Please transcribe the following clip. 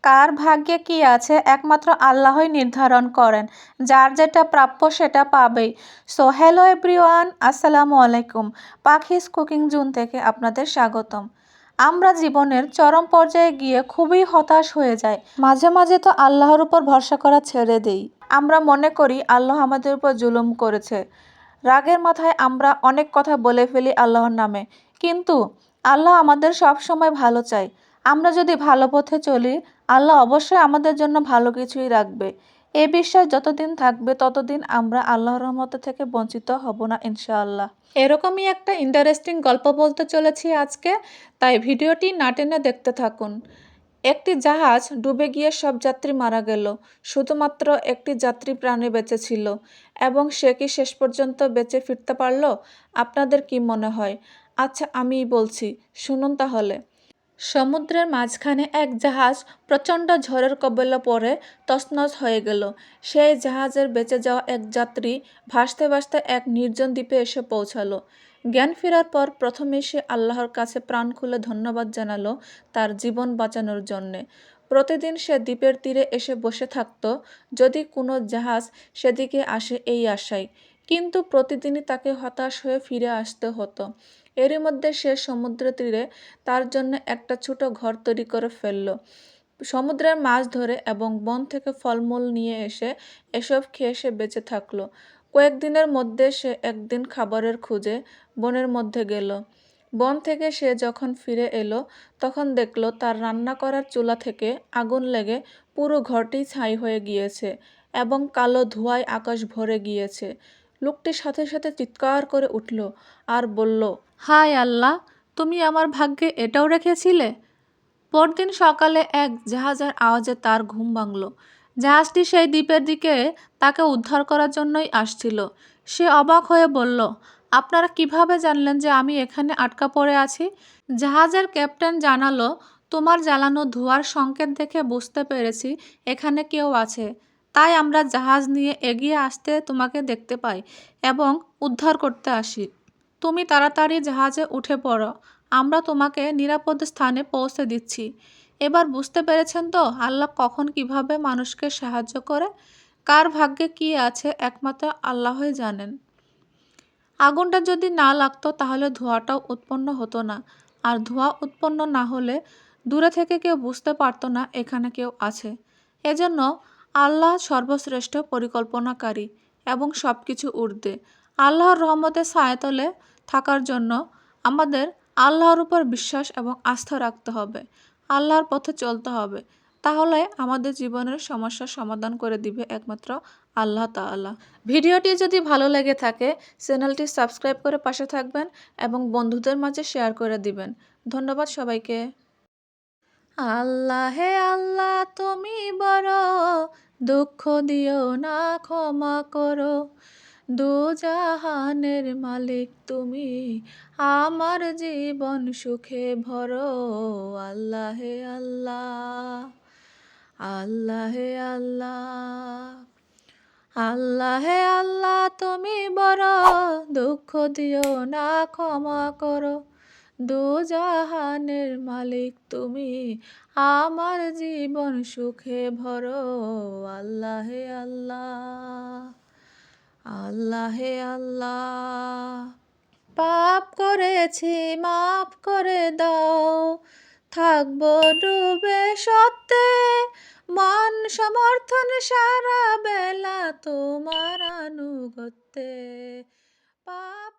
কার ভাগ্যে কি আছে একমাত্র আল্লাহই নির্ধারণ করেন। যার যেটা প্রাপ্য সেটা পাবেই। সো হ্যালো এভরিওয়ান, আসসালামু আলাইকুম। পাখিস কুকিং জোন থেকে আপনাদের স্বাগতম। আমরা জীবনের চরম পর্যায়ে গিয়ে খুবই হতাশ হয়ে যাই। মাঝে মাঝে তো আল্লাহর উপর ভরসা করা ছেড়ে দেই। আমরা মনে করি আল্লাহ আমাদের উপর জুলুম করেছে। রাগের মাথায় আমরা অনেক কথা বলে ফেলি আল্লাহর নামে, কিন্তু আল্লাহ আমাদের সব সময় ভালো চায়। আমরা যদি ভালো পথে চলি, আল্লাহ অবশ্যই আমাদের জন্য ভালো কিছুই রাখবে। এই বিশ্বাস যতদিন থাকবে ততদিন আমরা আল্লাহর রহমত থেকে বঞ্চিত হব না ইনশাআল্লাহ। এরকমই একটা ইন্টারেস্টিং গল্প বলতে চলেছি আজকে, তাই ভিডিওটি না টেনে দেখতে থাকুন। একটি জাহাজ ডুবে গিয়ে সব যাত্রী মারা গেল, শুধুমাত্র একটি যাত্রী প্রাণে বেঁচে ছিল। এবং সে কি শেষ পর্যন্ত বেঁচে ফিরতে পারল? আপনাদের কি মনে হয়? আচ্ছা, আমিই বলছি, শুনুন তাহলে। সমুদ্রের মাঝখানে এক জাহাজ প্রচণ্ড ঝড়ের কবলে পড়ে তছনছ হয়ে গেল। সেই জাহাজের বেঁচে যাওয়া এক যাত্রী ভাসতে ভাসতে এক নির্জন দ্বীপে এসে পৌঁছালো। জ্ঞান ফেরার পর প্রথমেই সে আল্লাহর কাছে প্রাণ খুলে ধন্যবাদ জানালো তার জীবন বাঁচানোর জন্যে। প্রতিদিন সে দ্বীপের তীরে এসে বসে থাকত, যদি কোনো জাহাজ সেদিকে আসে এই আশায়। কিন্তু প্রতিদিনই তাকে হতাশ হয়ে ফিরে আসতে হতো। এরই মধ্যে সে সমুদ্র তীরে তার জন্য একটা ছোট ঘর তৈরি করে ফেলল। সমুদ্রের মাছ ধরে এবং বন থেকে ফলমূল নিয়ে এসে এসব খেয়ে সে বেঁচে থাকলো। কয়েকদিনের মধ্যে সে একদিন খাবারের খোঁজে বনের মধ্যে গেল। বন থেকে সে যখন ফিরে এলো, তখন দেখলো তার রান্না করার চুলা থেকে আগুন লেগে পুরো ঘরটি ছাই হয়ে গিয়েছে এবং কালো ধোঁয়ায় আকাশ ভরে গিয়েছে। লোকটি সাথে সাথে চিৎকার করে উঠল আর বলল, হায় আল্লাহ, তুমি আমার ভাগ্যে এটাও রেখেছিলে। পরদিন সকালে এক জাহাজের আওয়াজে তার ঘুম ভাঙল। জাহাজটি সেই দ্বীপের দিকে তাকে উদ্ধার করার জন্যই আসছিল। সে অবাক হয়ে বলল, আপনারা কিভাবে জানলেন যে আমি এখানে আটকা পড়ে আছি? জাহাজের ক্যাপ্টেন জানালো, তোমার জ্বালানো ধোঁয়ার সংকেত দেখে বুঝতে পেরেছি এখানে কেউ আছে। তাই আমরা জাহাজ নিয়ে এগিয়ে আসতে তোমাকে দেখতে পাই এবং উদ্ধার করতে আসি। তুমি তাড়াতাড়ি জাহাজে উঠে পড়ো, আমরা তোমাকে নিরাপদ স্থানে পৌঁছে দিচ্ছি। এবার বুঝতে পেরেছেন তো আল্লাহ কখন কিভাবে মানুষকে সাহায্য করে? কার ভাগ্যে কি আছে একমাত্র আল্লাহই জানেন। আগুনটা যদি না লাগতো তাহলে ধোঁয়াটাও উৎপন্ন হতো না, আর ধোঁয়া উৎপন্ন না হলে দূরে থেকে কেউ বুঝতে পারতো না এখানে কেউ আছে। এজন্য আল্লাহ সর্বশ্রেষ্ঠ পরিকল্পনাকারী এবং সব কিছু ঊর্ধ্বে। আল্লাহর রহমতের ছায়াতলে থাকার জন্য আমাদের আল্লাহর উপর বিশ্বাস এবং আস্থা রাখতে হবে, আল্লাহর পথে চলতে হবে। তাহলে আমাদের জীবনের সমস্যার সমাধান করে দিবে একমাত্র আল্লাহ তাআলা। ভিডিওটি যদি ভালো লেগে থাকে চ্যানেলটি সাবস্ক্রাইব করে পাশে থাকবেন এবং বন্ধুদের মাঝে শেয়ার করে দিবেন। ধন্যবাদ সবাইকে। আল্লাহ হে আল্লাহ, তুমি বড়, দুঃখ দিও না, ক্ষমা করো। দুজাহানের মালিক তুমি, আমার জীবন সুখে ভরো। আল্লাহ হে আল্লাহ, আল্লাহ হে আল্লাহ, আল্লাহ হে আল্লাহ, তুমি বড়, দুঃখ দিও না, ক্ষমা করো। দুজাহানের মালিক তুমি, আমার জীবন সুখে ভরো। আল্লাহ হে আল্লাহ, আল্লাহ হে আল্লাহ। পাপ করেছি মাফ করে দাও, থাকবো ডুবে সত্যে, মন সমর্থন সারা বেলা তোমার আনুগত্যে। পাপ